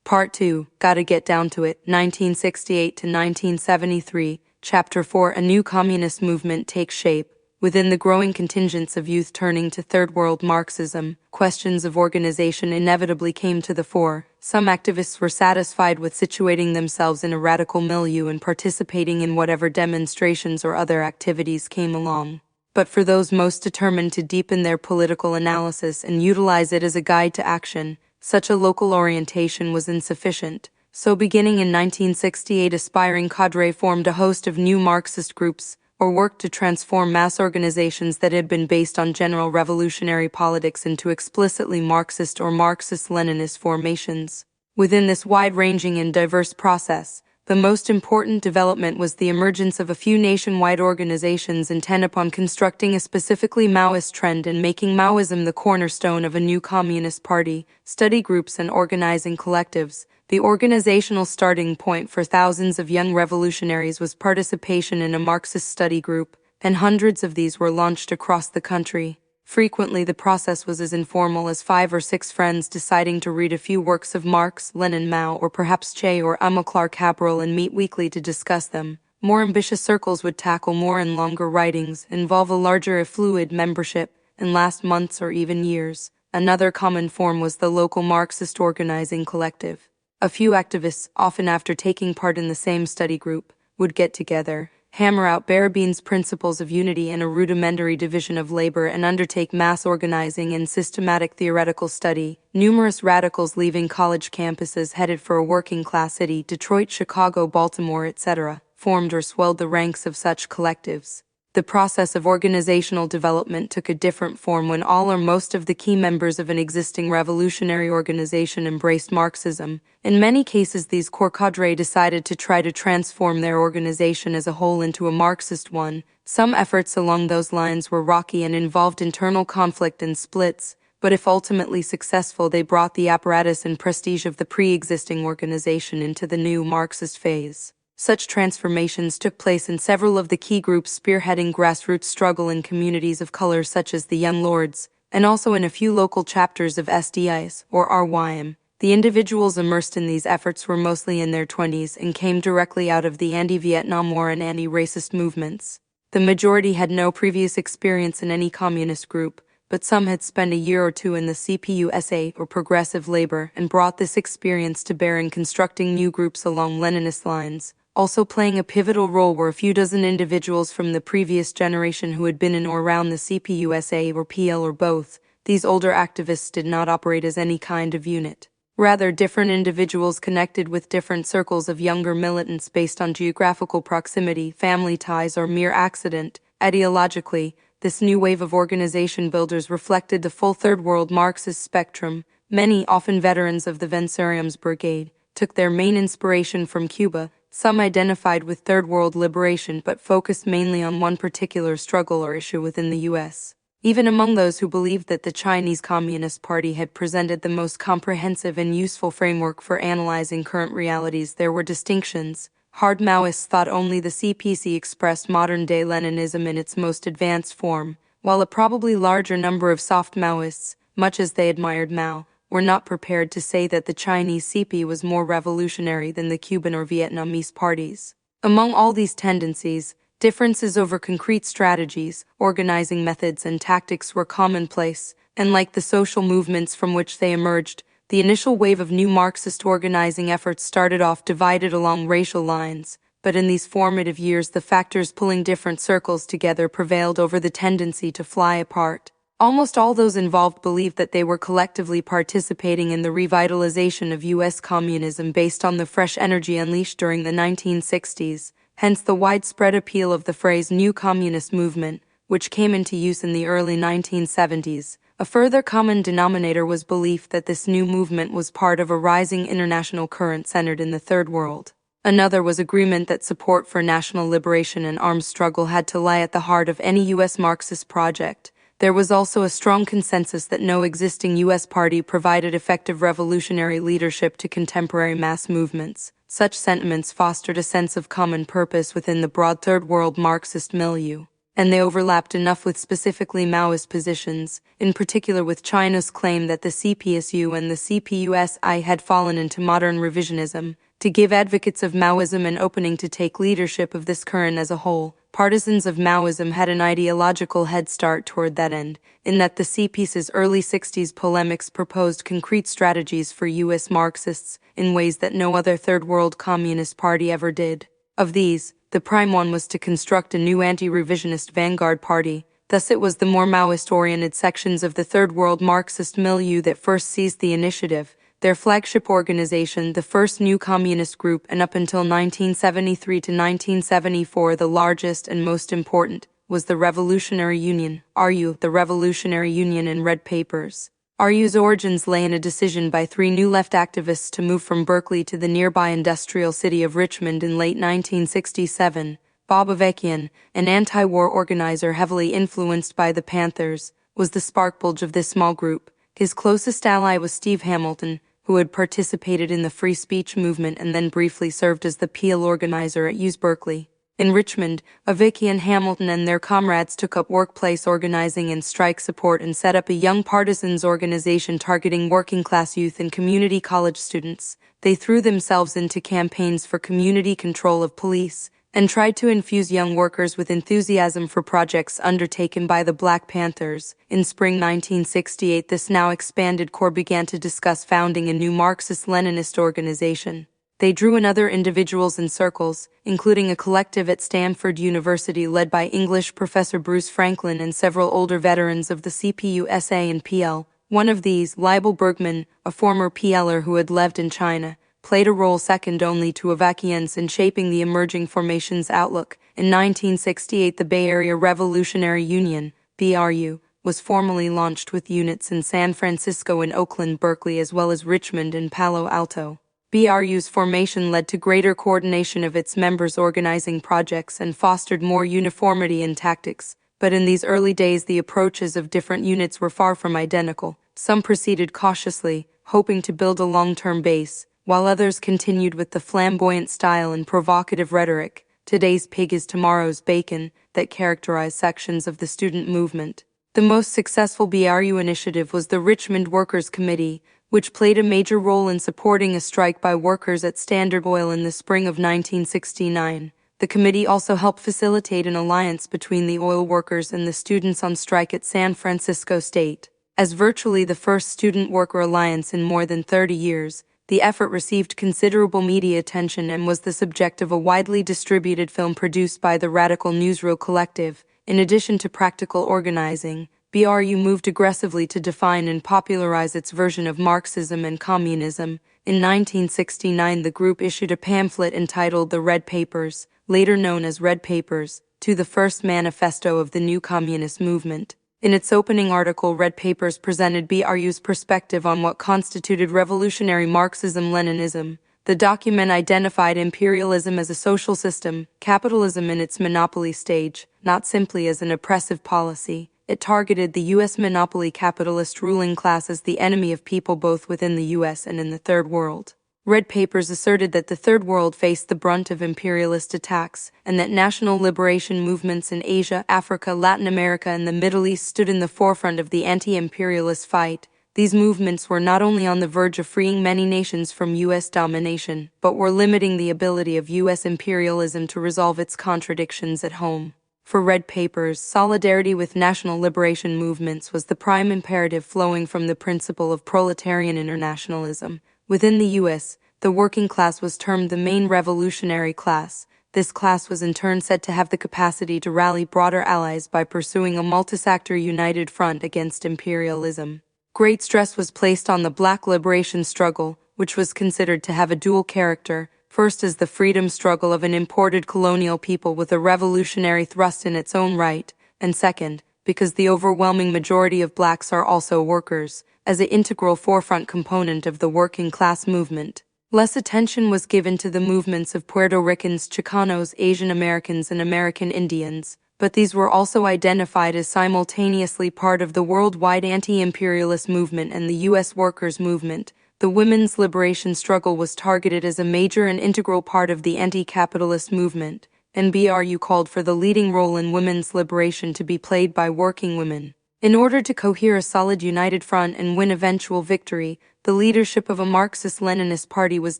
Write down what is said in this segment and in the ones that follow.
Part 2, Gotta Get Down to It, 1968 to 1973, Chapter 4, A New Communist Movement Takes Shape. Within the growing contingents of youth turning to Third World Marxism, questions of organization inevitably came to the fore. Some activists were satisfied with situating themselves in a radical milieu and participating in whatever demonstrations or other activities came along. But for those most determined to deepen their political analysis and utilize it as a guide to action, such a local orientation was insufficient. So beginning in 1968, aspiring cadre formed a host of new Marxist groups, or worked to transform mass organizations that had been based on general revolutionary politics into explicitly Marxist or Marxist-Leninist formations. Within this wide-ranging and diverse process, the most important development was the emergence of a few nationwide organizations intent upon constructing a specifically Maoist trend and making Maoism the cornerstone of a new communist party. Study groups and organizing collectives. The organizational starting point for thousands of young revolutionaries was participation in a Marxist study group, and hundreds of these were launched across the country. Frequently, the process was as informal as 5 or 6 friends deciding to read a few works of Marx, Lenin, Mao, or perhaps Che or Amilcar Cabral and meet weekly to discuss them. More ambitious circles would tackle more and longer writings, involve a larger if fluid membership, and last months or even years. Another common form was the local Marxist organizing collective. A few activists, often after taking part in the same study group, would get together, hammer out bare-bones principles of unity and a rudimentary division of labor and undertake mass organizing and systematic theoretical study. Numerous radicals leaving college campuses headed for a working-class city, Detroit, Chicago, Baltimore, etc., formed or swelled the ranks of such collectives. The process of organizational development took a different form when all or most of the key members of an existing revolutionary organization embraced Marxism. In many cases, these core cadre decided to try to transform their organization as a whole into a Marxist one. Some efforts along those lines were rocky and involved internal conflict and splits, but if ultimately successful, they brought the apparatus and prestige of the pre-existing organization into the new Marxist phase. Such transformations took place in several of the key groups spearheading grassroots struggle in communities of color such as the Young Lords, and also in a few local chapters of SDIs, or RYM. The individuals immersed in these efforts were mostly in their 20s and came directly out of the anti-Vietnam War and anti-racist movements. The majority had no previous experience in any communist group, but some had spent a year or two in the CPUSA or Progressive Labor and brought this experience to bear in constructing new groups along Leninist lines. Also playing a pivotal role were a few dozen individuals from the previous generation who had been in or around the CPUSA or PL or both. These older activists did not operate as any kind of unit. Rather, different individuals connected with different circles of younger militants based on geographical proximity, family ties, or mere accident. Ideologically, this new wave of organization builders reflected the full Third World Marxist spectrum. Many, often veterans of the Vencerians Brigade, took their main inspiration from Cuba. Some identified with Third World liberation but focused mainly on one particular struggle or issue within the U.S. Even among those who believed that the Chinese Communist Party had presented the most comprehensive and useful framework for analyzing current realities, there were distinctions. Hard Maoists thought only the CPC expressed modern-day Leninism in its most advanced form, while a probably larger number of soft Maoists, much as they admired Mao, were not prepared to say that the Chinese CP was more revolutionary than the Cuban or Vietnamese parties. Among all these tendencies, differences over concrete strategies, organizing methods, and tactics were commonplace, and like the social movements from which they emerged, the initial wave of new Marxist organizing efforts started off divided along racial lines, but in these formative years the factors pulling different circles together prevailed over the tendency to fly apart. Almost all those involved believed that they were collectively participating in the revitalization of U.S. communism based on the fresh energy unleashed during the 1960s, hence the widespread appeal of the phrase New Communist Movement, which came into use in the early 1970s. A further common denominator was belief that this new movement was part of a rising international current centered in the Third World. Another was agreement that support for national liberation and armed struggle had to lie at the heart of any U.S. Marxist project. There was also a strong consensus that no existing U.S. party provided effective revolutionary leadership to contemporary mass movements. Such sentiments fostered a sense of common purpose within the broad Third World Marxist milieu. and they overlapped enough with specifically Maoist positions, in particular with China's claim that the CPSU and the CPUSI had fallen into modern revisionism, to give advocates of Maoism an opening to take leadership of this current as a whole. Partisans of Maoism had an ideological head start toward that end, in that the CPS's early 60s polemics proposed concrete strategies for U.S. Marxists in ways that no other Third World Communist Party ever did. Of these, the prime one was to construct a new anti-revisionist vanguard party. Thus it was the more Maoist-oriented sections of the Third World Marxist milieu that first seized the initiative. Their flagship organization, the first new communist group, and up until 1973 to 1974 the largest and most important, was the Revolutionary Union, RU, the Revolutionary Union in Red Papers. RU's origins lay in a decision by three New Left activists to move from Berkeley to the nearby industrial city of Richmond in late 1967. Bob Avakian, an anti-war organizer heavily influenced by the Panthers, was the sparkplug of this small group. His closest ally was Steve Hamilton, who had participated in the free speech movement and then briefly served as the Peel organizer at U's Berkeley. In Richmond, Avakian, Hamilton, and their comrades took up workplace organizing and strike support and set up a young partisans organization targeting working-class youth and community college students. They threw themselves into campaigns for community control of police, and tried to infuse young workers with enthusiasm for projects undertaken by the Black Panthers. In spring 1968, this now expanded corps began to discuss founding a new Marxist-Leninist organization. They drew in other individuals and circles, including a collective at Stanford University led by English professor Bruce Franklin and several older veterans of the CPUSA and PL. One of these, Leibel Bergman, a former PLer who had lived in China, played a role second only to Avakian's in shaping the emerging formation's outlook. In 1968, the Bay Area Revolutionary Union, BRU, was formally launched with units in San Francisco and Oakland, Berkeley, as well as Richmond and Palo Alto. BRU's formation led to greater coordination of its members' organizing projects and fostered more uniformity in tactics. But in these early days, the approaches of different units were far from identical. Some proceeded cautiously, hoping to build a long-term base, while others continued with the flamboyant style and provocative rhetoric, "today's pig is tomorrow's bacon," that characterized sections of the student movement. The most successful BRU initiative was the Richmond Workers' Committee, which played a major role in supporting a strike by workers at Standard Oil in the spring of 1969. The committee also helped facilitate an alliance between the oil workers and the students on strike at San Francisco State. As virtually the first student-worker alliance in more than 30 years, the effort received considerable media attention and was the subject of a widely distributed film produced by the Radical Newsreel Collective. In addition to practical organizing, BRU moved aggressively to define and popularize its version of Marxism and communism. In 1969, the group issued a pamphlet entitled The Red Papers, later known as Red Papers, to the first manifesto of the new communist movement. In its opening article, Red Papers presented BRU's perspective on what constituted revolutionary Marxism-Leninism. The document identified imperialism as a social system, capitalism in its monopoly stage, not simply as an oppressive policy. It targeted the U.S. monopoly capitalist ruling class as the enemy of people both within the U.S. and in the Third World. Red Papers asserted that the Third World faced the brunt of imperialist attacks, and that national liberation movements in Asia, Africa, Latin America, and the Middle East stood in the forefront of the anti-imperialist fight. These movements were not only on the verge of freeing many nations from U.S. domination, but were limiting the ability of U.S. imperialism to resolve its contradictions at home. For Red Papers, solidarity with national liberation movements was the prime imperative flowing from the principle of proletarian internationalism. Within the U.S., the working class was termed the main revolutionary class. This class was in turn said to have the capacity to rally broader allies by pursuing a multi-sector united front against imperialism. Great stress was placed on the Black liberation struggle, which was considered to have a dual character. First as the freedom struggle of an imported colonial people with a revolutionary thrust in its own right, and second, because the overwhelming majority of blacks are also workers, as an integral forefront component of the working class movement. Less attention was given to the movements of Puerto Ricans, Chicanos, Asian Americans, and American Indians, but these were also identified as simultaneously part of the worldwide anti-imperialist movement and the U.S. workers' movement. The women's liberation struggle was targeted as a major and integral part of the anti-capitalist movement. and BRU called for the leading role in women's liberation to be played by working women. In order to cohere a solid united front and win eventual victory, the leadership of a Marxist-Leninist party was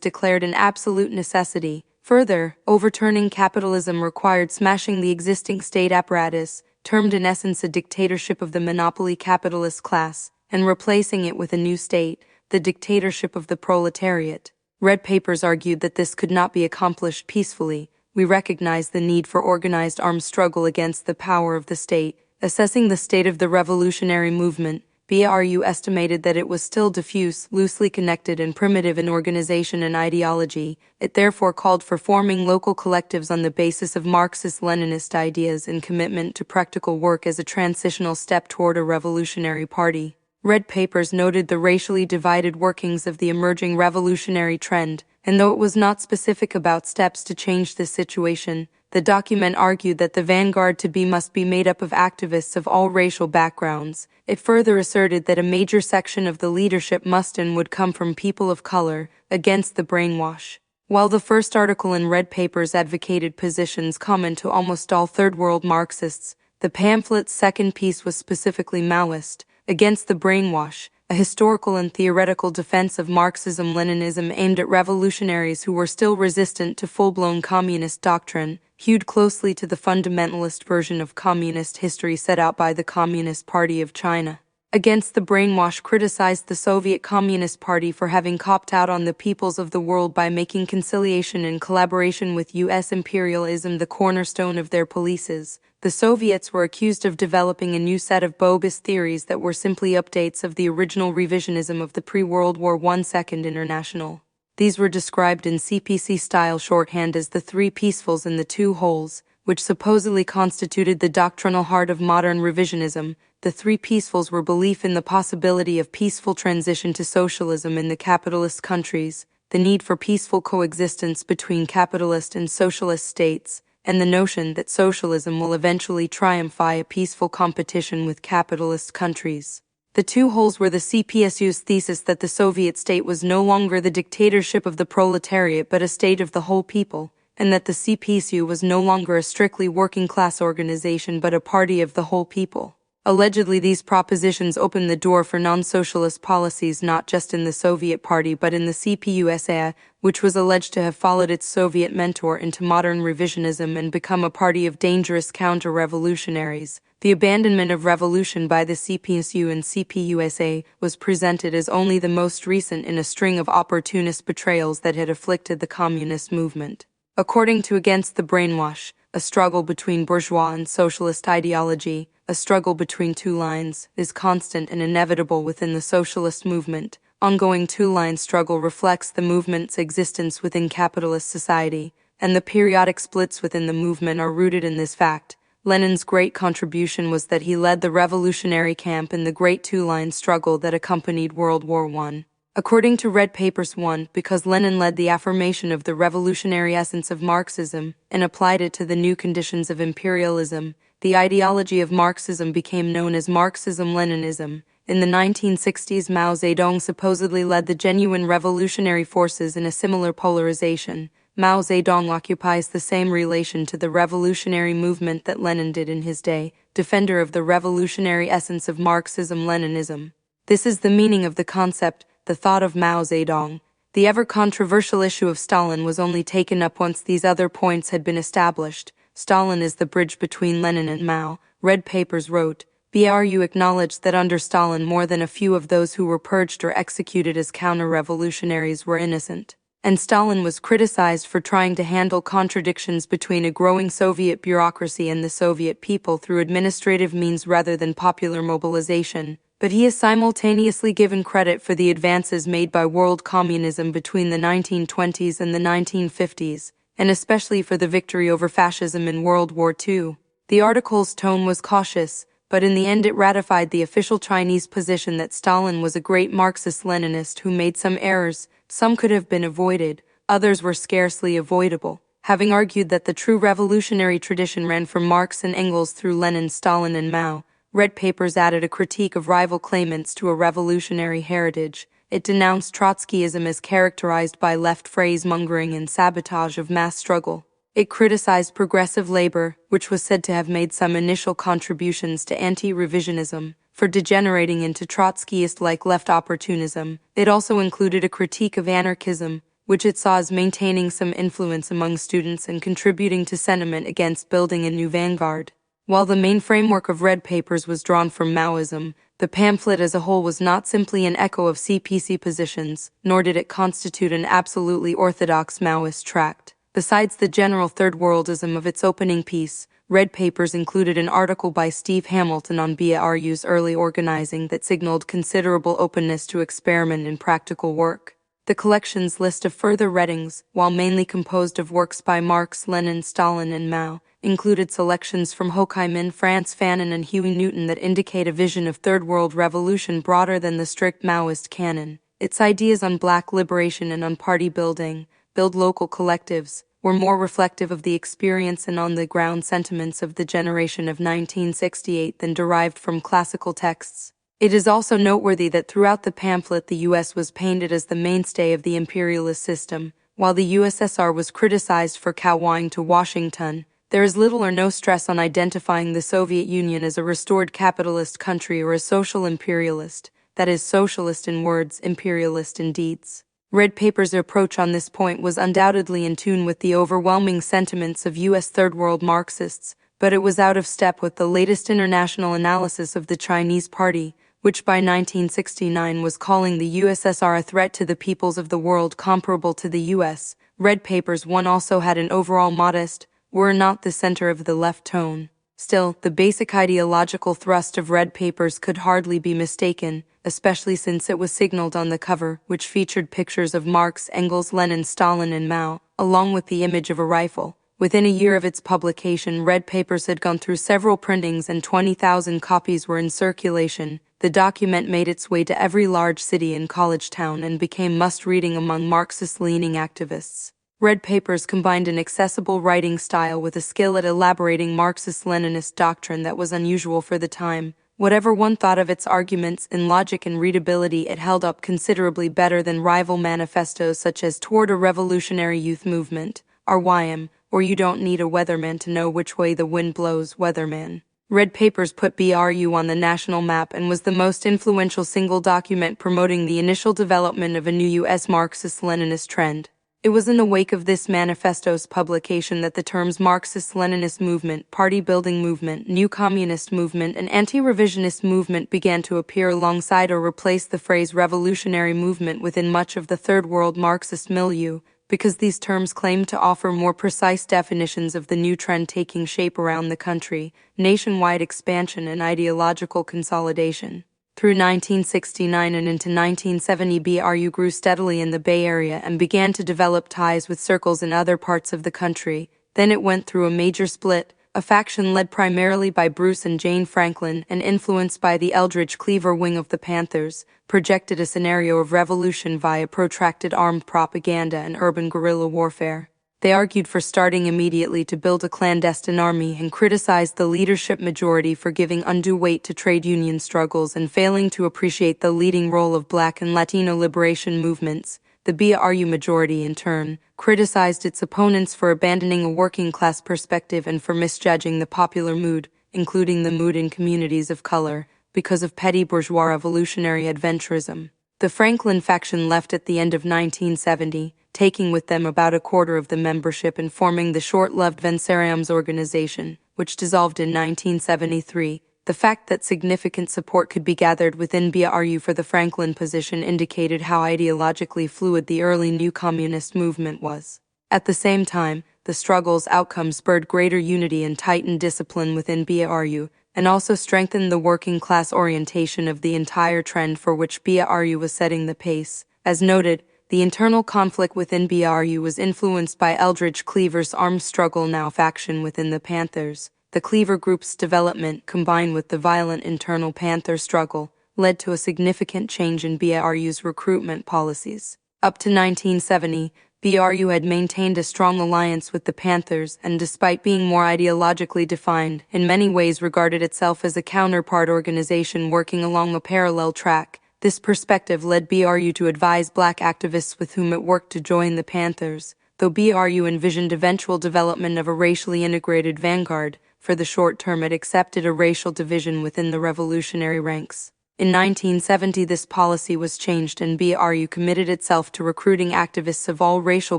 declared an absolute necessity. Further, overturning capitalism required smashing the existing state apparatus, termed in essence a dictatorship of the monopoly capitalist class, and replacing it with a new state, the dictatorship of the proletariat. Red Papers argued that this could not be accomplished peacefully. We recognize the need for organized armed struggle against the power of the state. Assessing the state of the revolutionary movement, BRU estimated that it was still diffuse, loosely connected, and primitive in organization and ideology. It therefore called for forming local collectives on the basis of Marxist-Leninist ideas and commitment to practical work as a transitional step toward a revolutionary party. Red Papers noted the racially divided workings of the emerging revolutionary trend, and though it was not specific about steps to change this situation, the document argued that the vanguard to be must be made up of activists of all racial backgrounds. It further asserted that a major section of the leadership must and would come from people of color, against the brainwash. While the first article in Red Papers advocated positions common to almost all third-world Marxists, the pamphlet's second piece was specifically Maoist, Against the Brainwash, a historical and theoretical defense of Marxism-Leninism aimed at revolutionaries who were still resistant to full-blown communist doctrine, hewed closely to the fundamentalist version of communist history set out by the Communist Party of China. Against the Brainwash criticized the Soviet Communist Party for having copped out on the peoples of the world by making conciliation and collaboration with U.S. imperialism the cornerstone of their policies. The Soviets were accused of developing a new set of bogus theories that were simply updates of the original revisionism of the pre-World War I Second International. These were described in CPC-style shorthand as the three peacefuls and the two wholes, which supposedly constituted the doctrinal heart of modern revisionism. The three peacefuls were belief in the possibility of peaceful transition to socialism in the capitalist countries, the need for peaceful coexistence between capitalist and socialist states, and the notion that socialism will eventually triumph via peaceful competition with capitalist countries. The two wholes were the CPSU's thesis that the Soviet state was no longer the dictatorship of the proletariat but a state of the whole people, and that the CPSU was no longer a strictly working-class organization but a party of the whole people. Allegedly, these propositions opened the door for non-socialist policies not just in the Soviet Party but in the CPUSA, which was alleged to have followed its Soviet mentor into modern revisionism and become a party of dangerous counter-revolutionaries. The abandonment of revolution by the CPSU and CPUSA was presented as only the most recent in a string of opportunist betrayals that had afflicted the communist movement. According to Against the Brainwash, a struggle between bourgeois and socialist ideology, a struggle between two lines, is constant and inevitable within the socialist movement. Ongoing two-line struggle reflects the movement's existence within capitalist society, and the periodic splits within the movement are rooted in this fact. Lenin's great contribution was that he led the revolutionary camp in the great two-line struggle that accompanied World War I. According to Red Papers 1, because Lenin led the affirmation of the revolutionary essence of Marxism and applied it to the new conditions of imperialism, the ideology of Marxism became known as Marxism-Leninism. In the 1960s, Mao Zedong supposedly led the genuine revolutionary forces in a similar polarization. Mao Zedong occupies the same relation to the revolutionary movement that Lenin did in his day, defender of the revolutionary essence of Marxism-Leninism. This is the meaning of the concept, the thought of Mao Zedong. The ever-controversial issue of Stalin was only taken up once these other points had been established. Stalin is the bridge between Lenin and Mao. Red Papers wrote, BRU acknowledged that under Stalin more than a few of those who were purged or executed as counter-revolutionaries were innocent. And Stalin was criticized for trying to handle contradictions between a growing Soviet bureaucracy and the Soviet people through administrative means rather than popular mobilization. But he is simultaneously given credit for the advances made by world communism between the 1920s and the 1950s, and especially for the victory over fascism in World War II. The article's tone was cautious, but in the end it ratified the official Chinese position that Stalin was a great Marxist-Leninist who made some errors. Some could have been avoided, others were scarcely avoidable. Having argued that the true revolutionary tradition ran from Marx and Engels through Lenin, Stalin, and Mao, Red Papers added a critique of rival claimants to a revolutionary heritage. It denounced Trotskyism as characterized by left phrase-mongering and sabotage of mass struggle. It criticized progressive labor, which was said to have made some initial contributions to anti-revisionism, for degenerating into Trotskyist-like left opportunism. It also included a critique of anarchism, which it saw as maintaining some influence among students and contributing to sentiment against building a new vanguard. While the main framework of Red Papers was drawn from Maoism, the pamphlet as a whole was not simply an echo of CPC positions, nor did it constitute an absolutely orthodox Maoist tract. Besides the general third worldism of its opening piece, Red Papers included an article by Steve Hamilton on BARU's early organizing that signaled considerable openness to experiment in practical work. The collection's list of further readings, while mainly composed of works by Marx, Lenin, Stalin, and Mao, included selections from Ho Chi Minh, Frantz Fanon, and Huey Newton that indicate a vision of Third World Revolution broader than the strict Maoist canon. Its ideas on black liberation and on party building, build local collectives, were more reflective of the experience and on-the-ground sentiments of the generation of 1968 than derived from classical texts. It is also noteworthy that throughout the pamphlet the U.S. was painted as the mainstay of the imperialist system, while the USSR was criticized for kowtowing to Washington. There is little or no stress on identifying the Soviet Union as a restored capitalist country or a social imperialist, that is, socialist in words, imperialist in deeds. Red Paper's approach on this point was undoubtedly in tune with the overwhelming sentiments of U.S. Third World Marxists, but it was out of step with the latest international analysis of the Chinese Party, which by 1969 was calling the USSR a threat to the peoples of the world comparable to the U.S. Red Paper's one also had an overall modest, were not the center of the left tone. Still, the basic ideological thrust of Red Papers could hardly be mistaken, especially since it was signaled on the cover, which featured pictures of Marx, Engels, Lenin, Stalin, and Mao, along with the image of a rifle. Within a year of its publication, Red Papers had gone through several printings and 20,000 copies were in circulation. The document made its way to every large city and college town and became must-reading among Marxist-leaning activists. Red Papers combined an accessible writing style with a skill at elaborating Marxist-Leninist doctrine that was unusual for the time. Whatever one thought of its arguments in logic and readability, it held up considerably better than rival manifestos such as Toward a Revolutionary Youth Movement, RYM, or You Don't Need a Weatherman to Know Which Way the Wind Blows, Weatherman. Red Papers put BRU on the national map and was the most influential single document promoting the initial development of a new U.S. Marxist-Leninist trend. It was in the wake of this manifesto's publication that the terms Marxist-Leninist movement, party-building movement, new communist movement, and anti-revisionist movement began to appear alongside or replace the phrase revolutionary movement within much of the Third World Marxist milieu, because these terms claimed to offer more precise definitions of the new trend taking shape around the country, nationwide expansion and ideological consolidation. Through 1969 and into 1970, BRU grew steadily in the Bay Area and began to develop ties with circles in other parts of the country. Then it went through a major split, a faction led primarily by Bruce and Jane Franklin and influenced by the Eldridge Cleaver wing of the Panthers, projected a scenario of revolution via protracted armed propaganda and urban guerrilla warfare. They argued for starting immediately to build a clandestine army and criticized the leadership majority for giving undue weight to trade union struggles and failing to appreciate the leading role of Black and Latino liberation movements. The BRU majority, in turn, criticized its opponents for abandoning a working-class perspective and for misjudging the popular mood, including the mood in communities of color, because of petty bourgeois revolutionary adventurism. The Franklin faction left at the end of 1970, taking with them about a quarter of the membership and forming the short-lived Vencerams organization, which dissolved in 1973. The fact that significant support could be gathered within BRU for the Franklin position indicated how ideologically fluid the early new communist movement was. At the same time, the struggle's outcome spurred greater unity and tightened discipline within BRU, and also strengthened the working-class orientation of the entire trend for which BRU was setting the pace. As noted, the internal conflict within BRU was influenced by Eldridge Cleaver's Armed Struggle Now faction within the Panthers. The Cleaver Group's development, combined with the violent internal Panther struggle, led to a significant change in BRU's recruitment policies. Up to 1970, BRU had maintained a strong alliance with the Panthers and, despite being more ideologically defined, in many ways regarded itself as a counterpart organization working along a parallel track. This perspective led BRU to advise Black activists with whom it worked to join the Panthers. though BRU envisioned eventual development of a racially integrated vanguard. For the short term, it accepted a racial division within the revolutionary ranks. In 1970, this policy was changed and BRU committed itself to recruiting activists of all racial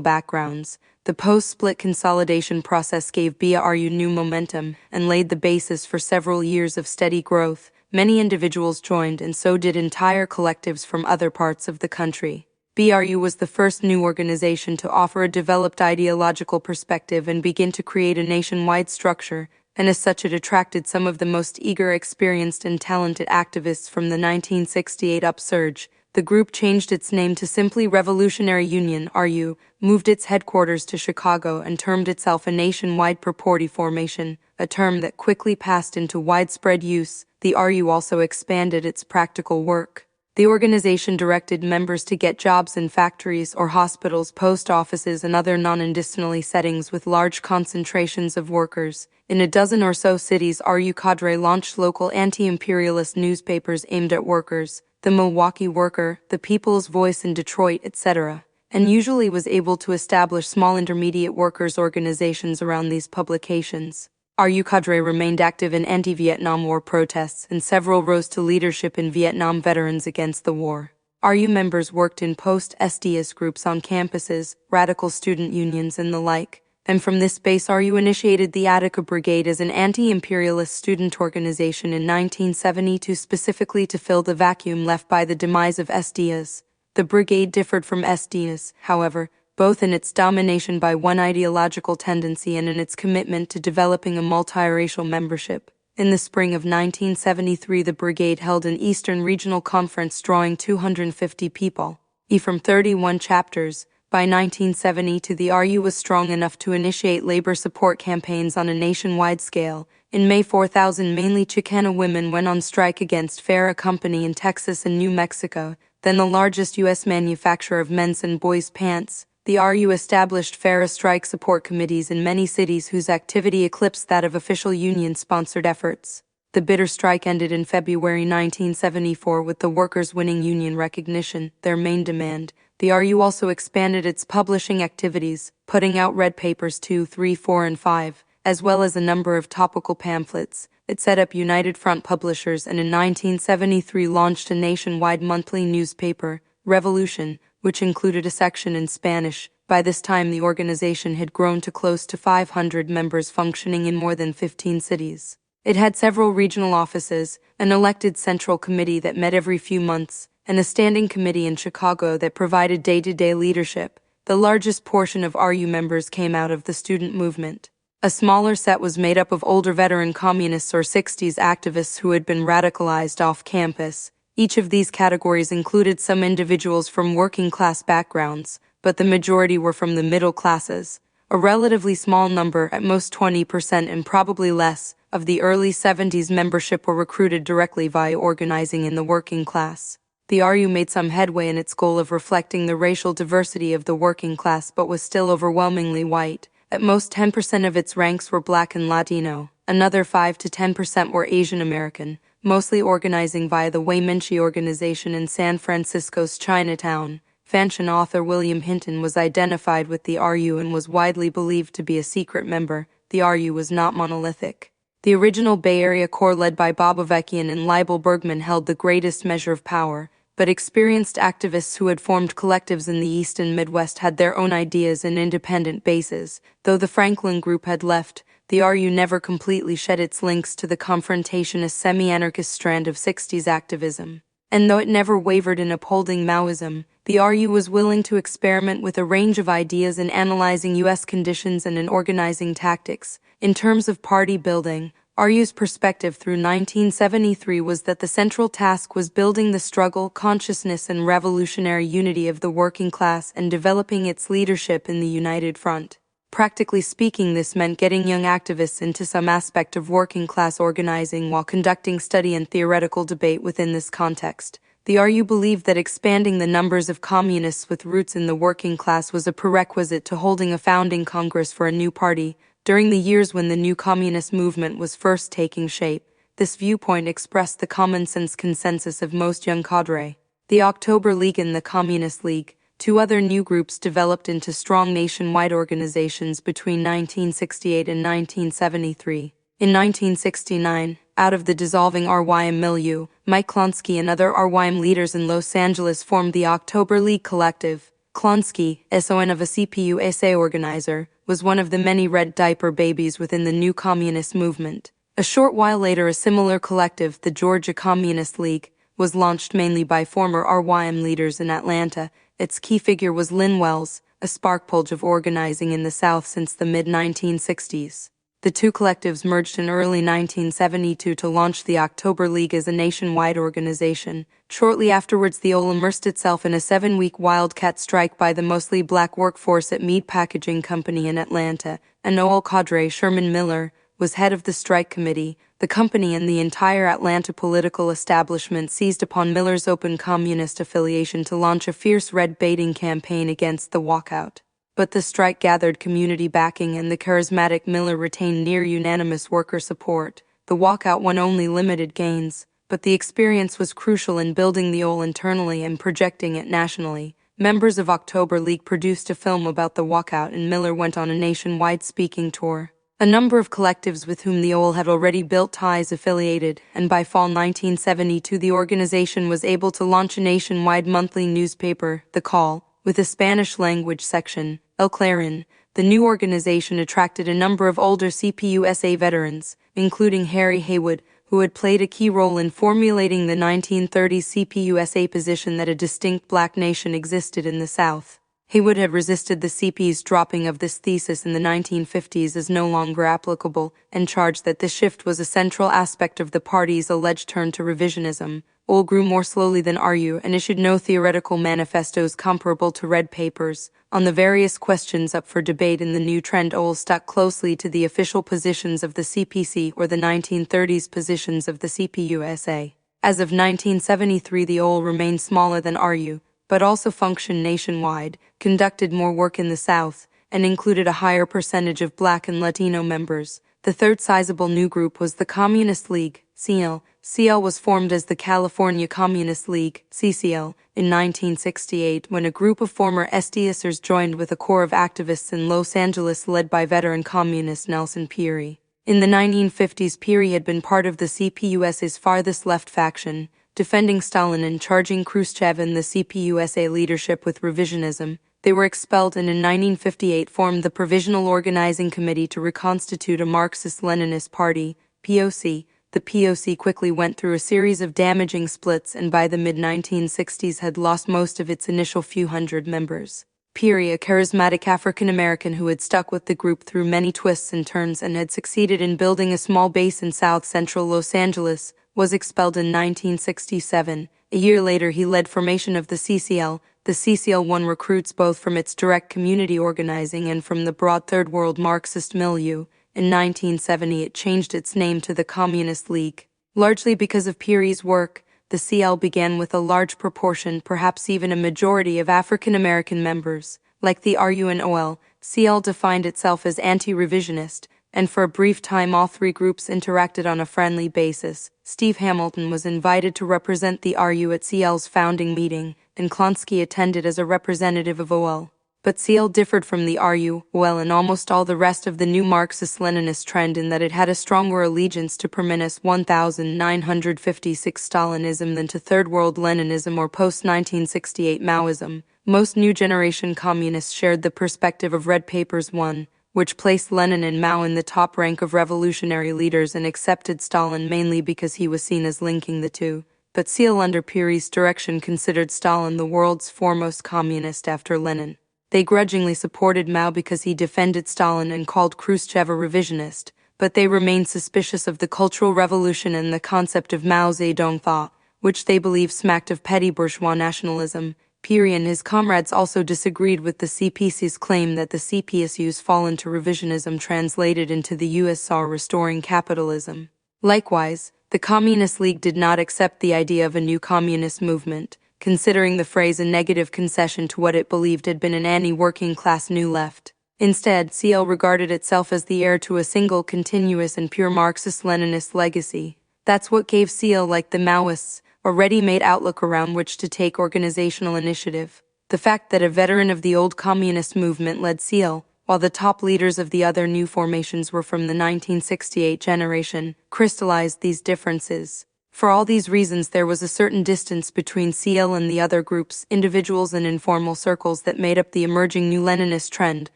backgrounds. The post-split consolidation process gave BRU new momentum and laid the basis for several years of steady growth. Many individuals joined, and so did entire collectives from other parts of the country. BRU was the first new organization to offer a developed ideological perspective and begin to create a nationwide structure, and as such it attracted some of the most eager, experienced, and talented activists from the 1968 upsurge. The group changed its name to simply Revolutionary Union (RU), moved its headquarters to Chicago, and termed itself a nationwide purported formation, a term that quickly passed into widespread use. The RU also expanded its practical work. The organization directed members to get jobs in factories or hospitals, post offices, and other non-industrial settings with large concentrations of workers. In a dozen or so cities, RU cadre launched local anti-imperialist newspapers aimed at workers, the Milwaukee Worker, the People's Voice in Detroit, etc., and usually was able to establish small intermediate workers' organizations around these publications. RU cadre remained active in anti-Vietnam War protests, and several rose to leadership in Vietnam veterans against the war. RU members worked in post-SDS groups on campuses, radical student unions, and the like, and from this base RU initiated the Attica Brigade as an anti-imperialist student organization in 1972 specifically to fill the vacuum left by the demise of SDS. The brigade differed from SDS, however, both in its domination by one ideological tendency and in its commitment to developing a multiracial membership. In the spring of 1973, the brigade held an Eastern Regional Conference drawing 250 people, from 31 chapters. By 1972, the RU was strong enough to initiate labor support campaigns on a nationwide scale. In May, 4,000 mainly Chicana women went on strike against Farrah Company in Texas and New Mexico, then the largest U.S. manufacturer of men's and boys' pants. The RU established Farrah strike support committees in many cities whose activity eclipsed that of official union-sponsored efforts. The bitter strike ended in February 1974 with the workers winning union recognition, their main demand. The RU also expanded its publishing activities, putting out red papers 2, 3, 4, and 5, as well as a number of topical pamphlets. It set up United Front Publishers and in 1973 launched a nationwide monthly newspaper, Revolution, which included a section in Spanish. By this time, the organization had grown to close to 500 members functioning in more than 15 cities. It had several regional offices, an elected central committee that met every few months, and a standing committee in Chicago that provided day-to-day leadership. The largest portion of RU members came out of the student movement. A smaller set was made up of older veteran communists or 60s activists who had been radicalized off campus. Each of these categories included some individuals from working-class backgrounds, but the majority were from the middle classes. A relatively small number, at most 20% and probably less, of the early 70s membership were recruited directly via organizing in the working class. The RU made some headway in its goal of reflecting the racial diversity of the working class but was still overwhelmingly white. At most 10% of its ranks were Black and Latino. Another 5 to 10% were Asian American, mostly organizing via the Mao and Che organization in San Francisco's Chinatown. Fanchon author William Hinton was identified with the RU and was widely believed to be a secret member. The RU was not monolithic. The original Bay Area core led by Bob Avekian and Leibel Bergman held the greatest measure of power, but experienced activists who had formed collectives in the East and Midwest had their own ideas and independent bases. Though the Franklin Group had left, the RU never completely shed its links to the confrontationist semi-anarchist strand of 60s activism. And though it never wavered in upholding Maoism, the RU was willing to experiment with a range of ideas in analyzing U.S. conditions and in organizing tactics. In terms of party building, RU's perspective through 1973 was that the central task was building the struggle, consciousness, and revolutionary unity of the working class and developing its leadership in the United Front. Practically speaking, this meant getting young activists into some aspect of working-class organizing while conducting study and theoretical debate within this context. The RU believed that expanding the numbers of communists with roots in the working class was a prerequisite to holding a founding congress for a new party. During the years when the new communist movement was first taking shape, this viewpoint expressed the common-sense consensus of most young cadre. The October League and the Communist League, Two other new groups developed into strong nationwide organizations between 1968 and 1973. In 1969, out of the dissolving RYM milieu, Mike Klonsky and other RYM leaders in Los Angeles formed the October League Collective. Klonsky, son of a CPUSA organizer, was one of the many red diaper babies within the new communist movement. A short while later, a similar collective, the Georgia Communist League, was launched mainly by former RYM leaders in Atlanta. Its key figure was Lyn Wells, a sparkplug of organizing in the South since the mid-1960s. The two collectives merged in early 1972 to launch the October League as a nationwide organization. Shortly afterwards, the OL immersed itself in a 7-week wildcat strike by the mostly black workforce at Mead Packaging Company in Atlanta. An OL cadre, Sherman Miller, was head of the strike committee. The company and the entire Atlanta political establishment seized upon Miller's open communist affiliation to launch a fierce red baiting campaign against the walkout. But the strike gathered community backing and the charismatic Miller retained near unanimous worker support. The walkout won only limited gains, but the experience was crucial in building the OL internally and projecting it nationally. Members of October League produced a film about the walkout and Miller went on a nationwide speaking tour. A number of collectives with whom the OL had already built ties affiliated, and by fall 1972 the organization was able to launch a nationwide monthly newspaper, The Call, with a Spanish-language section, El Clarín. The new organization attracted a number of older CPUSA veterans, including Harry Haywood, who had played a key role in formulating the 1930s CPUSA position that a distinct black nation existed in the South. Haywood had resisted the CP's dropping of this thesis in the 1950s as no longer applicable, and charged that this shift was a central aspect of the party's alleged turn to revisionism. OL grew more slowly than RU and issued no theoretical manifestos comparable to red papers. On the various questions up for debate in the new trend, OL stuck closely to the official positions of the CPC or the 1930s positions of the CPUSA. As of 1973, the OL remained smaller than RU, but also functioned nationwide, conducted more work in the South, and included a higher percentage of Black and Latino members. The third sizable new group was the Communist League, CL. CL was formed as the California Communist League, CCL, in 1968 when a group of former SDSers joined with a corps of activists in Los Angeles led by veteran communist Nelson Pirie. In the 1950s, Pirie had been part of the CPUSA's farthest left faction, defending Stalin and charging Khrushchev and the CPUSA leadership with revisionism. They were expelled and in 1958 formed the Provisional Organizing Committee to reconstitute a Marxist-Leninist party, POC. The POC quickly went through a series of damaging splits and by the mid-1960s had lost most of its initial few hundred members. Pirie, a charismatic African-American who had stuck with the group through many twists and turns and had succeeded in building a small base in south-central Los Angeles, was expelled in 1967. A year later, he led formation of the CCL. The CCL won recruits both from its direct community organizing and from the broad Third World Marxist milieu. In 1970, it changed its name to the Communist League. Largely because of Pirie's work, the CL began with a large proportion, perhaps even a majority of African-American members. Like the RU and OL, CL defined itself as anti-revisionist, and for a brief time all three groups interacted on a friendly basis. Steve Hamilton was invited to represent the RU at CL's founding meeting, and Klonsky attended as a representative of OL. But CL differed from the RU, OL, and almost all the rest of the new Marxist-Leninist trend in that it had a stronger allegiance to Perminus 1956 Stalinism than to Third World Leninism or post-1968 Maoism. Most new generation communists shared the perspective of Red Papers 1, which placed Lenin and Mao in the top rank of revolutionary leaders and accepted Stalin mainly because he was seen as linking the two. But CL under Pirie's direction considered Stalin the world's foremost communist after Lenin. They grudgingly supported Mao because he defended Stalin and called Khrushchev a revisionist, but they remained suspicious of the Cultural Revolution and the concept of Mao Zedong thought, which they believed smacked of petty bourgeois nationalism. Pirie and his comrades also disagreed with the CPC's claim that the CPSU's fall into revisionism translated into the USSR restoring capitalism. Likewise, the Communist League did not accept the idea of a new communist movement, considering the phrase a negative concession to what it believed had been an anti-working-class New Left. Instead, CL regarded itself as the heir to a single continuous and pure Marxist-Leninist legacy. That's what gave CL, like the Maoists, a ready-made outlook around which to take organizational initiative. The fact that a veteran of the old communist movement led CL, while the top leaders of the other new formations were from the 1968 generation, crystallized these differences. For all these reasons, there was a certain distance between CL and the other groups, individuals and informal circles that made up the emerging new Leninist trend,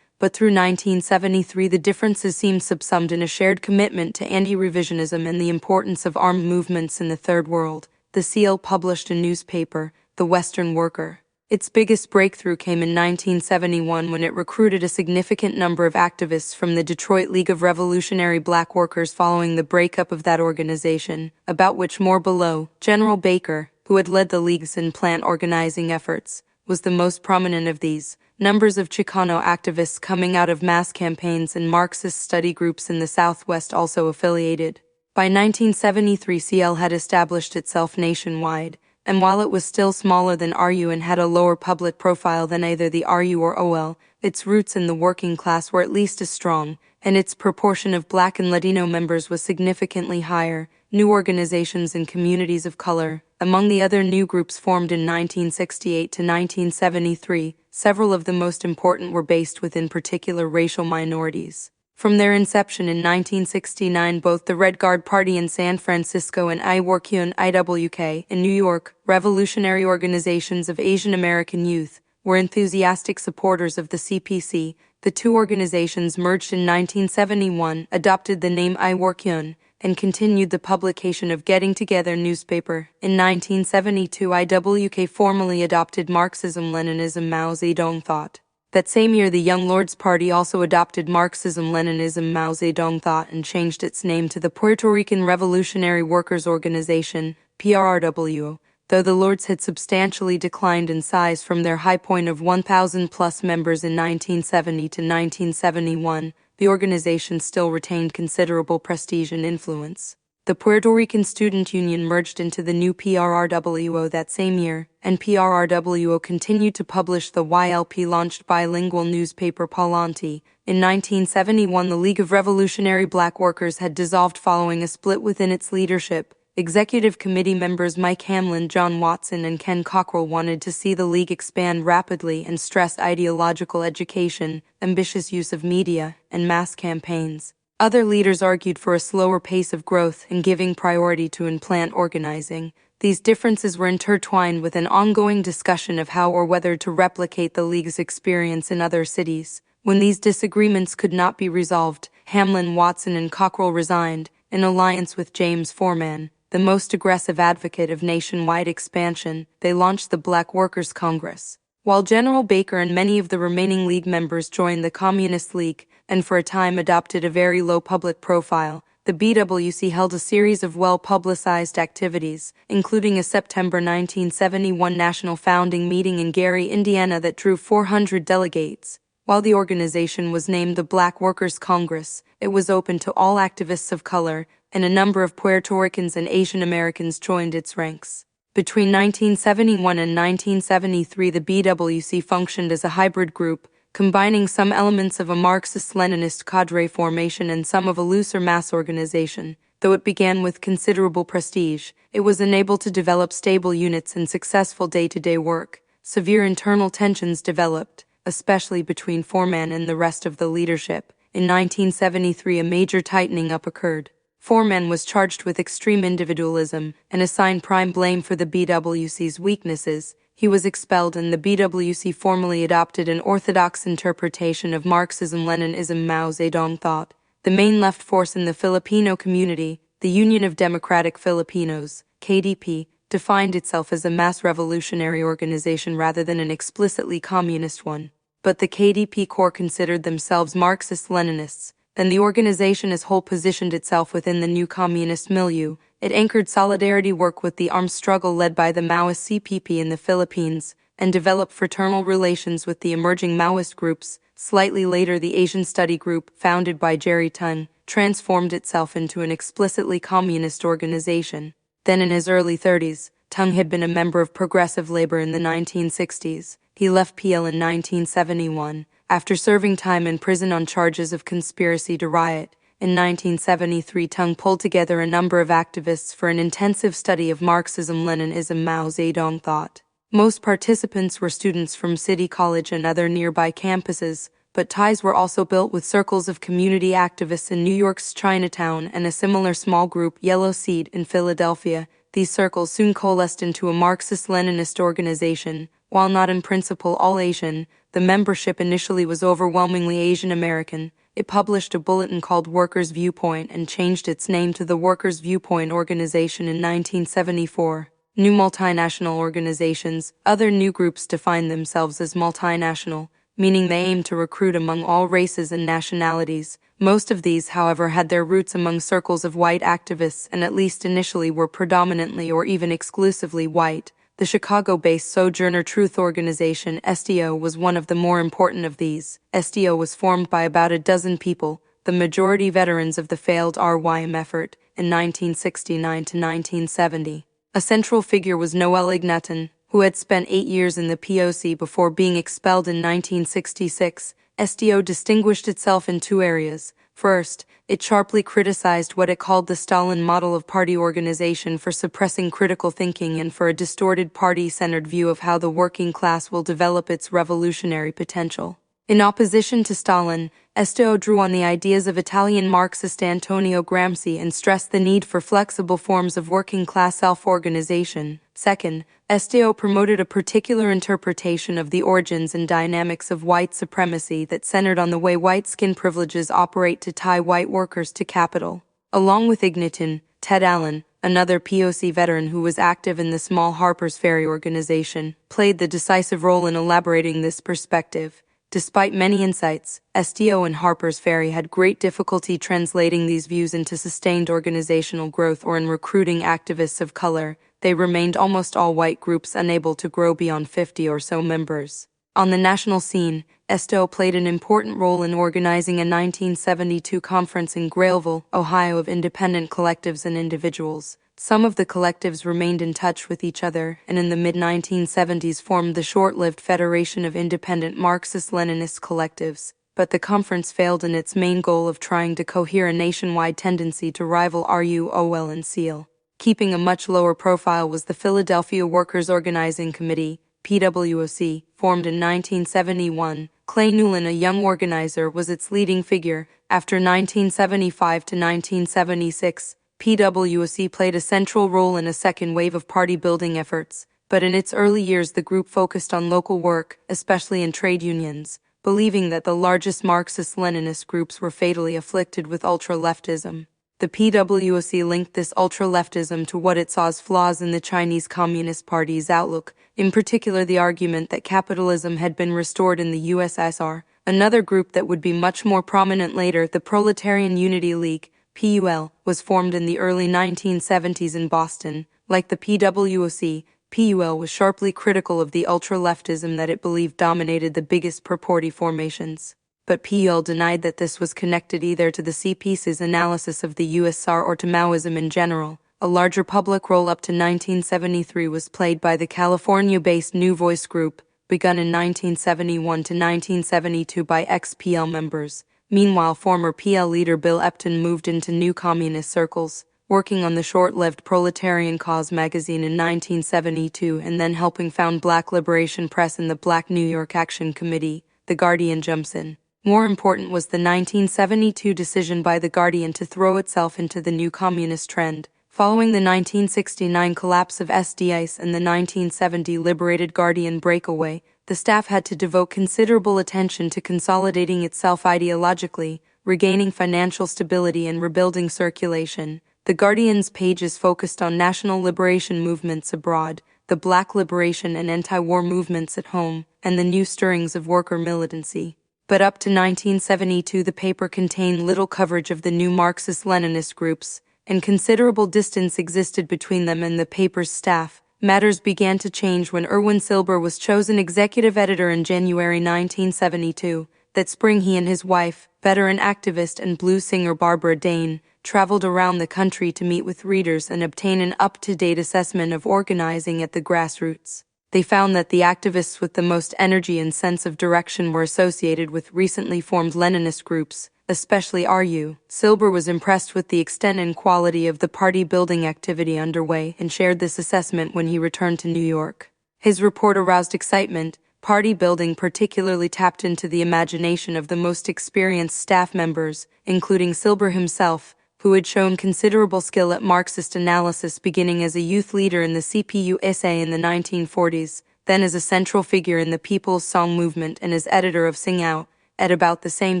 but through 1973 the differences seemed subsumed in a shared commitment to anti-revisionism and the importance of armed movements in the Third World. The CL published a newspaper, The Western Worker. Its biggest breakthrough came in 1971 when it recruited a significant number of activists from the Detroit League of Revolutionary Black Workers following the breakup of that organization, about which more below. General Baker, who had led the League's and plant organizing efforts, was the most prominent of these. Numbers of Chicano activists coming out of mass campaigns and Marxist study groups in the Southwest also affiliated. By 1973, CL had established itself nationwide, and while it was still smaller than RU and had a lower public profile than either the RU or OL, its roots in the working class were at least as strong, and its proportion of Black and Latino members was significantly higher. New organizations and communities of color. Among the other new groups formed in 1968 to 1973, several of the most important were based within particular racial minorities. From their inception in 1969, both the Red Guard Party in San Francisco and IWORKyun IWK in New York, revolutionary organizations of Asian American youth, were enthusiastic supporters of the CPC. The two organizations merged in 1971, adopted the name IWORKyun, and continued the publication of Getting Together newspaper. In 1972, IWK formally adopted Marxism-Leninism Mao Zedong thought. That same year, the Young Lords Party also adopted Marxism-Leninism Mao Zedong thought and changed its name to the Puerto Rican Revolutionary Workers Organization, PRRWO. Though the Lords had substantially declined in size from their high point of 1,000-plus members in 1970 to 1971, the organization still retained considerable prestige and influence. The Puerto Rican Student Union merged into the new PRRWO that same year, and PRRWO continued to publish the YLP-launched bilingual newspaper Palante. In 1971, the League of Revolutionary Black Workers had dissolved following a split within its leadership. Executive Committee members Mike Hamlin, John Watson, and Ken Cockrell wanted to see the League expand rapidly and stressed ideological education, ambitious use of media, and mass campaigns. Other leaders argued for a slower pace of growth and giving priority to in-plant organizing. These differences were intertwined with an ongoing discussion of how or whether to replicate the League's experience in other cities. When these disagreements could not be resolved, Hamlin, Watson, and Cockrell resigned, in alliance with James Foreman, the most aggressive advocate of nationwide expansion. They launched the Black Workers' Congress. While General Baker and many of the remaining League members joined the Communist League, and for a time adopted a very low public profile, the BWC held a series of well-publicized activities, including a September 1971 national founding meeting in Gary, Indiana that drew 400 delegates. While the organization was named the Black Workers' Congress, it was open to all activists of color, and a number of Puerto Ricans and Asian Americans joined its ranks. Between 1971 and 1973, the BWC functioned as a hybrid group, combining some elements of a Marxist-Leninist cadre formation and some of a looser mass organization. Though it began with considerable prestige, it was unable to develop stable units and successful day-to-day work. Severe internal tensions developed, especially between Foreman and the rest of the leadership. In 1973, a major tightening up occurred. Foreman was charged with extreme individualism and assigned prime blame for the BWC's weaknesses. He was expelled, and the BWC formally adopted an orthodox interpretation of Marxism-Leninism Mao Zedong thought. The main left force in the Filipino community, the Union of Democratic Filipinos, KDP, defined itself as a mass revolutionary organization rather than an explicitly communist one. But the KDP core considered themselves Marxist-Leninists, and the organization as whole positioned itself within the new communist milieu. It anchored solidarity work with the armed struggle led by the Maoist CPP in the Philippines, and developed fraternal relations with the emerging Maoist groups. Slightly later, the Asian Study Group, founded by Jerry Tung, transformed itself into an explicitly communist organization. Then in his early 30s, Tung had been a member of Progressive Labor in the 1960s. He left PL in 1971, after serving time in prison on charges of conspiracy to riot. In 1973, Tung pulled together a number of activists for an intensive study of Marxism-Leninism Mao Zedong thought. Most participants were students from City College and other nearby campuses, but ties were also built with circles of community activists in New York's Chinatown and a similar small group, Yellow Seed, in Philadelphia. These circles soon coalesced into a Marxist-Leninist organization. While not in principle all-Asian, the membership initially was overwhelmingly Asian American. It published a bulletin called Workers' Viewpoint and changed its name to the Workers' Viewpoint Organization in 1974. New multinational organizations, other new groups define themselves as multinational, meaning they aim to recruit among all races and nationalities. Most of these, however, had their roots among circles of white activists and at least initially were predominantly or even exclusively white. The Chicago-based Sojourner Truth Organization, STO, was one of the more important of these. STO was formed by about a dozen people, the majority veterans of the failed RYM effort, in 1969 to 1970. A central figure was Noel Ignatin, who had spent 8 years in the POC before being expelled in 1966. STO distinguished itself in two areas. First, it sharply criticized what it called the Stalin model of party organization for suppressing critical thinking and for a distorted party-centered view of how the working class will develop its revolutionary potential. In opposition to Stalin, STO drew on the ideas of Italian Marxist Antonio Gramsci and stressed the need for flexible forms of working-class self-organization. Second, STO promoted a particular interpretation of the origins and dynamics of white supremacy that centered on the way white skin privileges operate to tie white workers to capital. Along with Ignatin, Ted Allen, another POC veteran who was active in the small Harper's Ferry organization, played the decisive role in elaborating this perspective. Despite many insights, STO and Harper's Ferry had great difficulty translating these views into sustained organizational growth or in recruiting activists of color. They remained almost all white groups unable to grow beyond 50 or so members. On the national scene, STO played an important role in organizing a 1972 conference in Grailville, Ohio of independent collectives and individuals. Some of the collectives remained in touch with each other and in the mid-1970s formed the short-lived Federation of Independent Marxist-Leninist Collectives, but the conference failed in its main goal of trying to cohere a nationwide tendency to rival RUOL and SEAL. Keeping a much lower profile was the Philadelphia Workers' Organizing Committee, PWOC, formed in 1971. Clay Newlin, a young organizer, was its leading figure. After 1975 to 1976, PWOC played a central role in a second wave of party-building efforts, but in its early years the group focused on local work, especially in trade unions, believing that the largest Marxist-Leninist groups were fatally afflicted with ultra-leftism. The PWOC linked this ultra-leftism to what it saw as flaws in the Chinese Communist Party's outlook, in particular the argument that capitalism had been restored in the USSR. Another group that would be much more prominent later, the Proletarian Unity League, PUL, was formed in the early 1970s in Boston. Like the PWOC, PUL was sharply critical of the ultra-leftism that it believed dominated the biggest purported formations. But PUL denied that this was connected either to the CPC's analysis of the USSR or to Maoism in general. A larger public role up to 1973 was played by the California-based New Voice Group, begun in 1971 to 1972 by ex-PL members. Meanwhile, former PL leader Bill Epton moved into new communist circles, working on the short-lived Proletarian Cause magazine in 1972 and then helping found Black Liberation Press and the Black New York Action Committee. The Guardian jumps in. More important was the 1972 decision by the Guardian to throw itself into the new communist trend. Following the 1969 collapse of SDICE and the 1970 liberated Guardian breakaway, the staff had to devote considerable attention to consolidating itself ideologically, regaining financial stability and rebuilding circulation. The Guardian's pages focused on national liberation movements abroad, the Black liberation and anti-war movements at home, and the new stirrings of worker militancy. But up to 1972 the paper contained little coverage of the new Marxist-Leninist groups, and considerable distance existed between them and the paper's staff. Matters began to change when Erwin Silber was chosen executive editor in January 1972. That spring he and his wife, veteran activist and blues singer Barbara Dane, traveled around the country to meet with readers and obtain an up-to-date assessment of organizing at the grassroots. They found that the activists with the most energy and sense of direction were associated with recently formed Leninist groups, especially RU. Silber was impressed with the extent and quality of the party-building activity underway and shared this assessment when he returned to New York. His report aroused excitement. Party building particularly tapped into the imagination of the most experienced staff members, including Silber himself, who had shown considerable skill at Marxist analysis beginning as a youth leader in the CPUSA in the 1940s, then as a central figure in the People's Song movement and as editor of Sing Out. At about the same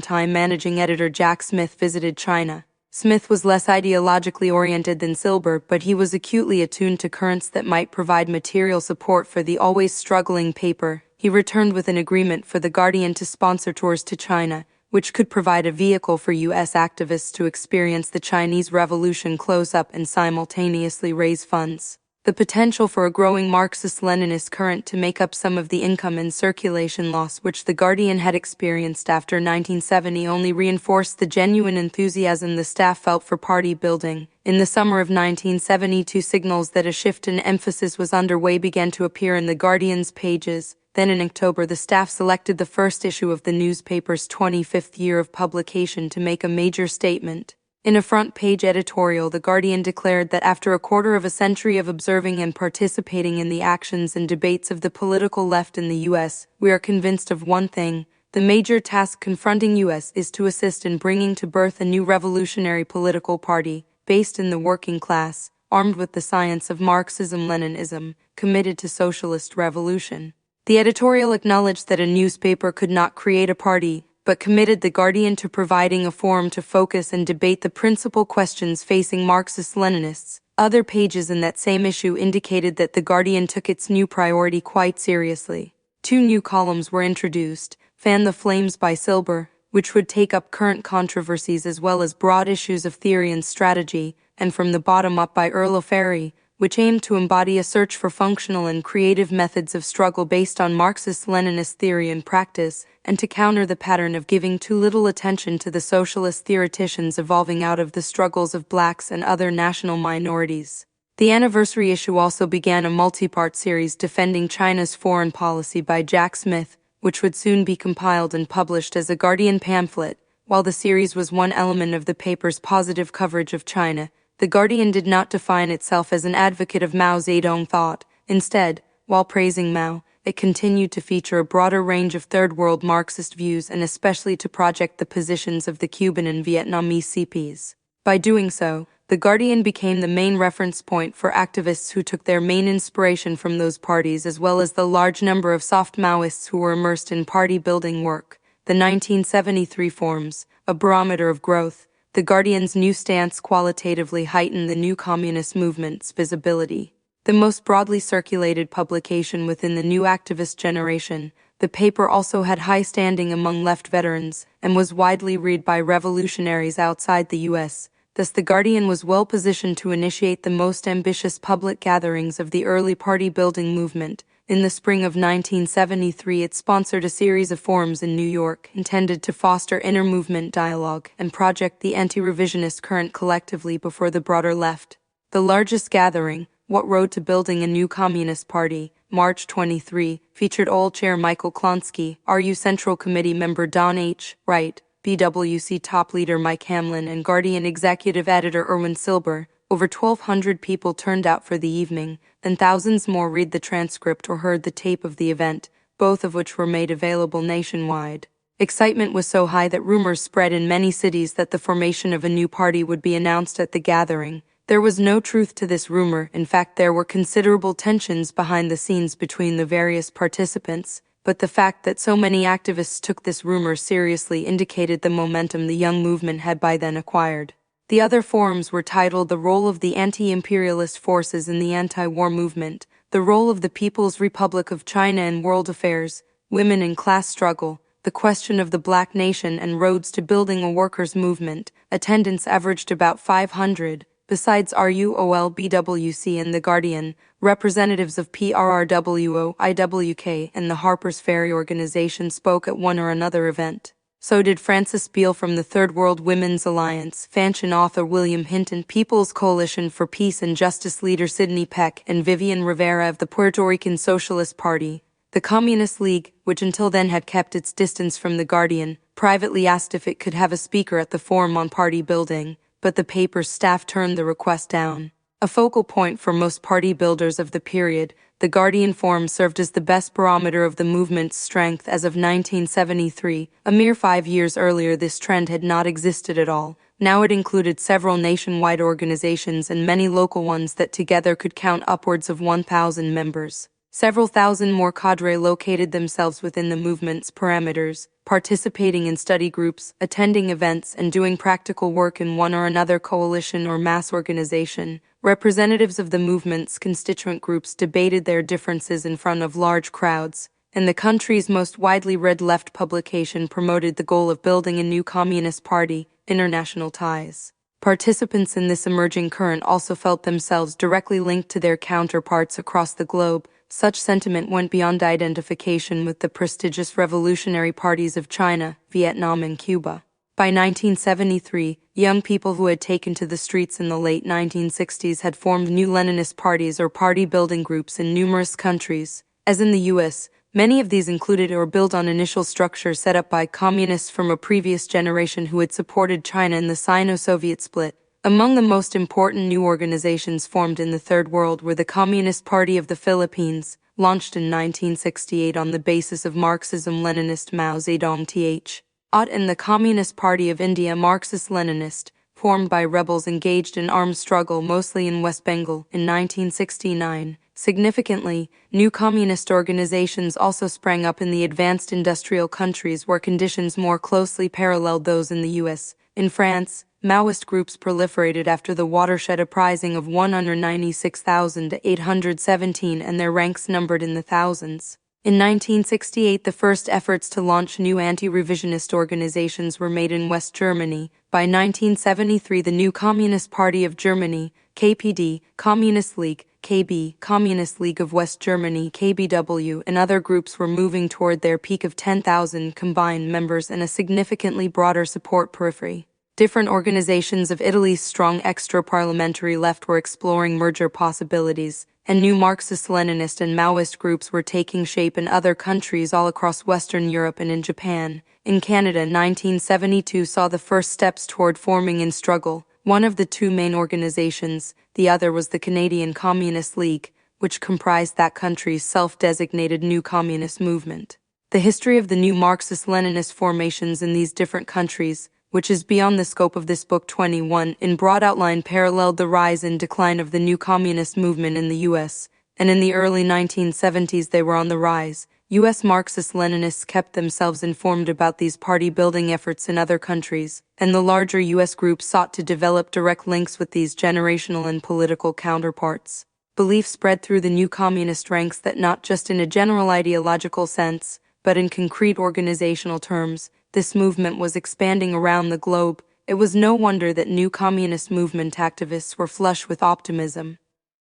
time, managing editor Jack Smith visited China. Smith was less ideologically oriented than Silber, but he was acutely attuned to currents that might provide material support for the always struggling paper. He returned with an agreement for The Guardian to sponsor tours to China, which could provide a vehicle for U.S. activists to experience the Chinese Revolution close up and simultaneously raise funds. The potential for a growing Marxist-Leninist current to make up some of the income and circulation loss which The Guardian had experienced after 1970 only reinforced the genuine enthusiasm the staff felt for party building. In the summer of 1972, signals that a shift in emphasis was underway began to appear in The Guardian's pages. Then in October, the staff selected the first issue of the newspaper's 25th year of publication to make a major statement. In a front-page editorial, The Guardian declared that after a quarter of a century of observing and participating in the actions and debates of the political left in the U.S., we are convinced of one thing: the major task confronting U.S. is to assist in bringing to birth a new revolutionary political party, based in the working class, armed with the science of Marxism-Leninism, committed to socialist revolution. The editorial acknowledged that a newspaper could not create a party, but committed The Guardian to providing a forum to focus and debate the principal questions facing Marxist-Leninists. Other pages in that same issue indicated that The Guardian took its new priority quite seriously. 2 new columns were introduced: Fan the Flames by Silber, which would take up current controversies as well as broad issues of theory and strategy, and From the Bottom Up by Earl O'Farry, which aimed to embody a search for functional and creative methods of struggle based on Marxist-Leninist theory and practice, and to counter the pattern of giving too little attention to the socialist theoreticians evolving out of the struggles of blacks and other national minorities. The anniversary issue also began a multi-part series defending China's foreign policy by Jack Smith, which would soon be compiled and published as a Guardian pamphlet. While the series was one element of the paper's positive coverage of China, The Guardian did not define itself as an advocate of Mao Zedong thought. Instead, while praising Mao, it continued to feature a broader range of Third World Marxist views and especially to project the positions of the Cuban and Vietnamese CPs. By doing so, The Guardian became the main reference point for activists who took their main inspiration from those parties, as well as the large number of soft Maoists who were immersed in party-building work. The 1973 forms, a barometer of growth. The Guardian's new stance qualitatively heightened the new communist movement's visibility. The most broadly circulated publication within the new activist generation, the paper also had high standing among left veterans and was widely read by revolutionaries outside the U.S. Thus, The Guardian was well positioned to initiate the most ambitious public gatherings of the early party-building movement. In the spring of 1973, it sponsored a series of forums in New York intended to foster inter-movement dialogue and project the anti-revisionist current collectively before the broader left. The largest gathering, What Road to Building a New Communist Party, March 23, featured old chair Michael Klonsky, RU Central Committee member Don H. Wright, BWC top leader Mike Hamlin, and Guardian executive editor Erwin Silber. Over 1,200 people turned out for the evening, and thousands more read the transcript or heard the tape of the event, both of which were made available nationwide. Excitement was so high that rumors spread in many cities that the formation of a new party would be announced at the gathering. There was no truth to this rumor. In fact, there were considerable tensions behind the scenes between the various participants, but the fact that so many activists took this rumor seriously indicated the momentum the young movement had by then acquired. The other forums were titled The Role of the Anti-Imperialist Forces in the Anti-War Movement, The Role of the People's Republic of China in World Affairs, Women in Class Struggle, The Question of the Black Nation, and Roads to Building a Workers' Movement. Attendance averaged about 500. Besides RUOL, BWC, and The Guardian, representatives of PRRWO, IWK, and the Harper's Ferry organization spoke at one or another event. So did Frances Beale from the Third World Women's Alliance, Fanchon author William Hinton, People's Coalition for Peace and Justice leader Sidney Peck, and Vivian Rivera of the Puerto Rican Socialist Party. The Communist League, which until then had kept its distance from The Guardian, privately asked if it could have a speaker at the forum on party building, but the paper's staff turned the request down. A focal point for most party builders of the period, The Guardian Forum served as the best barometer of the movement's strength as of 1973. A mere 5 years earlier, this trend had not existed at all. Now it included several nationwide organizations and many local ones that together could count upwards of 1,000 members. Several thousand more cadre located themselves within the movement's parameters, participating in study groups, attending events, and doing practical work in one or another coalition or mass organization. Representatives of the movement's constituent groups debated their differences in front of large crowds, and the country's most widely read left publication promoted the goal of building a new communist party, international ties. Participants in this emerging current also felt themselves directly linked to their counterparts across the globe. Such sentiment went beyond identification with the prestigious revolutionary parties of China, Vietnam, and Cuba. By 1973, young people who had taken to the streets in the late 1960s had formed new Leninist parties or party-building groups in numerous countries. As in the U.S., many of these included or built on initial structures set up by communists from a previous generation who had supported China in the Sino-Soviet split. Among the most important new organizations formed in the Third World were the Communist Party of the Philippines, launched in 1968 on the basis of Marxism-Leninist Mao Zedong th. And the Communist Party of India, Marxist-Leninist, formed by rebels engaged in armed struggle mostly in West Bengal in 1969. Significantly, new communist organizations also sprang up in the advanced industrial countries where conditions more closely paralleled those in the U.S. In France, Maoist groups proliferated after the watershed uprising of 196,817 and their ranks numbered in the thousands. In 1968, the first efforts to launch new anti-revisionist organizations were made in West Germany. By 1973, the new Communist Party of Germany, KPD, Communist League, KB, Communist League of West Germany, KBW, and other groups were moving toward their peak of 10,000 combined members and a significantly broader support periphery. Different organizations of Italy's strong extra-parliamentary left were exploring merger possibilities, and new Marxist-Leninist and Maoist groups were taking shape in other countries all across Western Europe and in Japan. In Canada, 1972 saw the first steps toward forming in struggle, one of the two main organizations. The other was the Canadian Communist League, which comprised that country's self-designated new communist movement. The history of the new Marxist-Leninist formations in these different countries, which is beyond the scope of this book 21, in broad outline paralleled the rise and decline of the new communist movement in the U.S., and in the early 1970s they were on the rise. U.S. Marxist-Leninists kept themselves informed about these party-building efforts in other countries, and the larger U.S. groups sought to develop direct links with these generational and political counterparts. Belief spread through the new communist ranks that not just in a general ideological sense, but in concrete organizational terms, this movement was expanding around the globe. It was no wonder that new communist movement activists were flush with optimism.